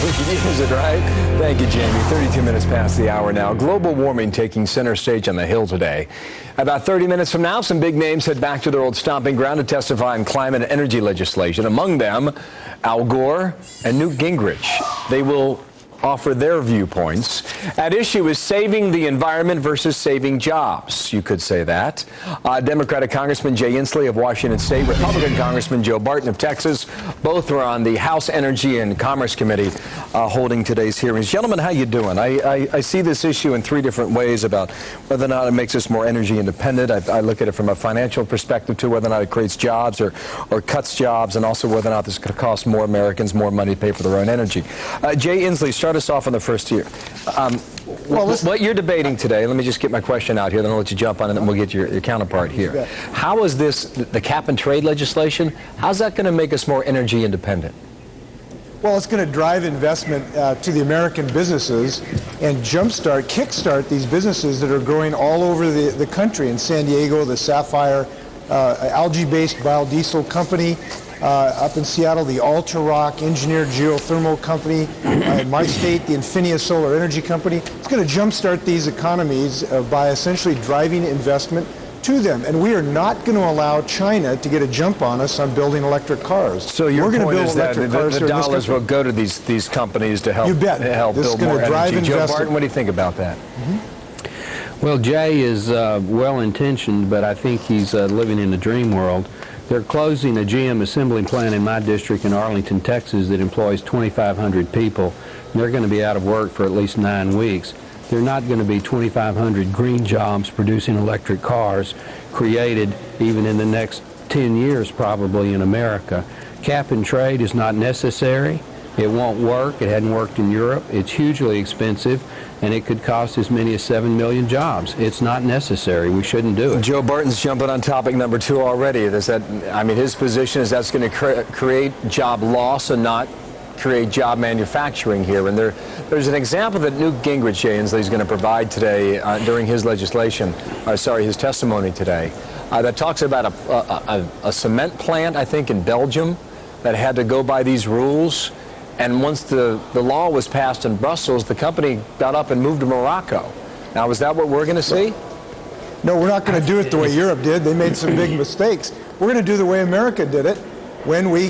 Is it right? Thank you, Jamie. 32 minutes past the hour now. Global warming taking center stage on the Hill today. About 30 minutes from now, some big names head back to their old stomping ground to testify on climate and energy legislation. Among them, Al Gore and Newt Gingrich. They will offer their viewpoints. At issue is saving the environment versus saving jobs. You could say that. Democratic Congressman Jay Inslee of Washington State, Republican Congressman Joe Barton of Texas, both were on the House Energy and Commerce Committee holding today's hearings. Gentlemen, how you doing? I see this issue in three different ways about whether or not it makes us more energy independent. I look at it from a financial perspective too, whether or not it creates jobs or cuts jobs, and also whether or not this could cost more Americans more money to pay for their own energy. Jay Inslee, start us off on the first here. What you're debating today, let me just get my question out here, then I'll let you jump on it, and then we'll get your counterpart here. How is this, the cap and trade legislation, how's that going to make us more energy independent? Well, it's going to drive investment to the American businesses and kickstart these businesses that are growing all over the country. In San Diego, the Sapphire algae-based biodiesel company. Up in Seattle, the Ultra-Rock Engineered Geothermal Company. In my state, the Infinia Solar Energy Company. It's going to jumpstart these economies by essentially driving investment to them. And we are not going to allow China to get a jump on us on building electric cars. So your point is that the dollars will go to these companies to help, build more energy. Joe Barton, what do you think about that? Well, Jay is well-intentioned, but I think he's living in the dream world. They're closing a GM assembly plant in my district in Arlington, Texas that employs 2,500 people. They're going to be out of work for at least 9 weeks. There are not going to be 2,500 green jobs producing electric cars created even in the next 10 years probably in America. Cap and trade is not necessary. It won't work. It hadn't worked in Europe. It's hugely expensive, and it could cost as many as 7 million jobs. It's not necessary. We shouldn't do it. Joe Barton's jumping on topic number 2 already. His position is that's going to create job loss and not create job manufacturing here. And there's an example that Newt Gingrich, Jay Inslee, is going to provide today during his his testimony today, that talks about a cement plant, I think, in Belgium that had to go by these rules. And once the law was passed in Brussels, the company got up and moved to Morocco. Now, is that what we're going to see? No, we're not going to do it the way Europe did. They made some big mistakes. We're going to do the way America did it when we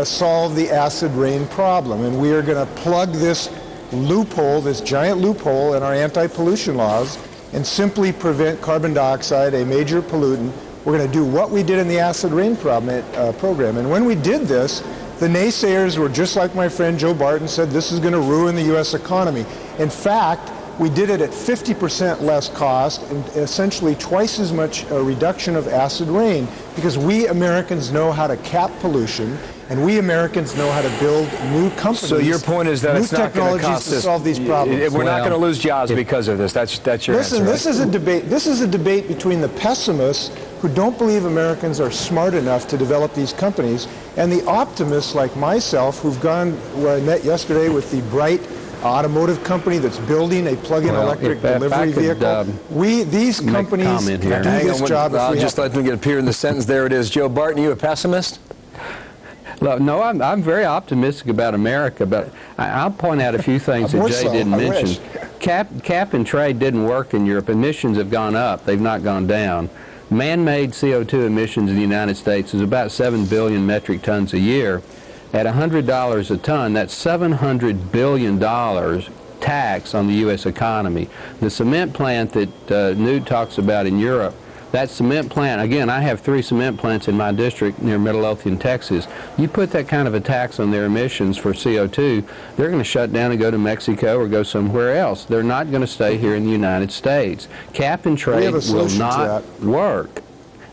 solve the acid rain problem. And we are going to plug this loophole, this giant loophole in our anti-pollution laws, and simply prevent carbon dioxide, a major pollutant. We're going to do what we did in the acid rain program. And when we did this, the naysayers were just like my friend Joe Barton said, this is going to ruin the U.S. economy. In fact, we did it at 50% less cost and essentially twice as much reduction of acid rain, because we Americans know how to cap pollution, and we Americans know how to build new companies. So your point is that it's not going to cost us to solve these problems. We're not going to lose jobs because of this. That's your answer. Listen, this is a debate. This is a debate between the pessimists who don't believe Americans are smart enough to develop these companies, and the optimists like myself who've gone where I met yesterday with the Bright automotive company that's building a plug-in electric delivery vehicle. These companies can do this job. I'll just let them get appear in the sentence. There it is. Joe Barton, you a pessimist? No, I'm very optimistic about America, but I'll point out a few things that Jay didn't mention. Cap and trade didn't work in Europe. Emissions have gone up. They've not gone down. Man-made CO2 emissions in the United States is about 7 billion metric tons a year. At $100 a ton, that's $700 billion tax on the U.S. economy. The cement plant that Newt talks about in Europe, that cement plant, again, I have 3 cement plants in my district near Midlothian, Texas. You put that kind of a tax on their emissions for CO2, they're going to shut down and go to Mexico or go somewhere else. They're not going to stay here in the United States. Cap and trade will not work,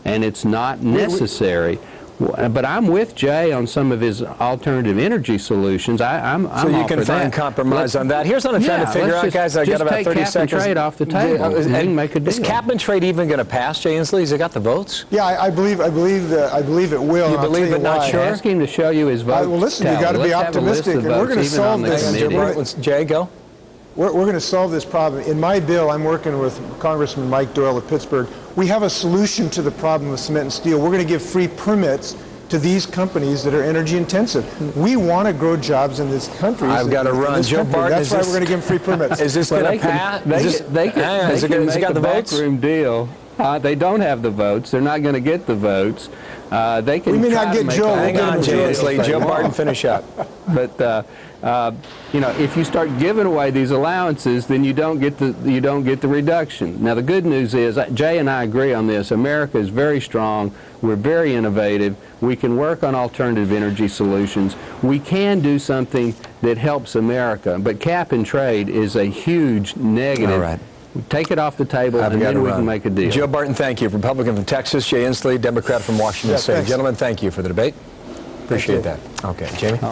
and it's not necessary. But I'm with Jay on some of his alternative energy solutions. I'm so you can find compromise on that. Here's what I'm trying to figure out, guys. I got about 30 seconds. Just take cap and trade off the table and make a deal. Is cap and trade even going to pass, Jay Inslee? Has it got the votes? Yeah, I believe it will. You believe but not sure? Ask him to show you his vote. Well, listen, you got to be optimistic, and we're going to solve this. Jay, go. We're going to solve this problem. In my bill, I'm working with Congressman Mike Doyle of Pittsburgh. We have a solution to the problem of cement and steel. We're going to give free permits to these companies that are energy intensive. We want to grow jobs in this country. I've got to run. Joe Barton, that's why we're going to give them free permits. Is this going to pass? They can make a backroom deal. They don't have the votes. They're not going to get the votes. They can. We may not get Joe. Hang on, Jay Inslee. Joe Barton, finish up. But you know, if you start giving away these allowances, then you don't get the reduction. Now, the good news is, Jay and I agree on this. America is very strong. We're very innovative. We can work on alternative energy solutions. We can do something that helps America. But cap and trade is a huge negative. All right. Take it off the table, and then we can make a deal. Joe Barton, thank you. Republican from Texas. Jay Inslee, Democrat from Washington State. Thanks. Gentlemen, thank you for the debate. Appreciate that. Okay, Jamie.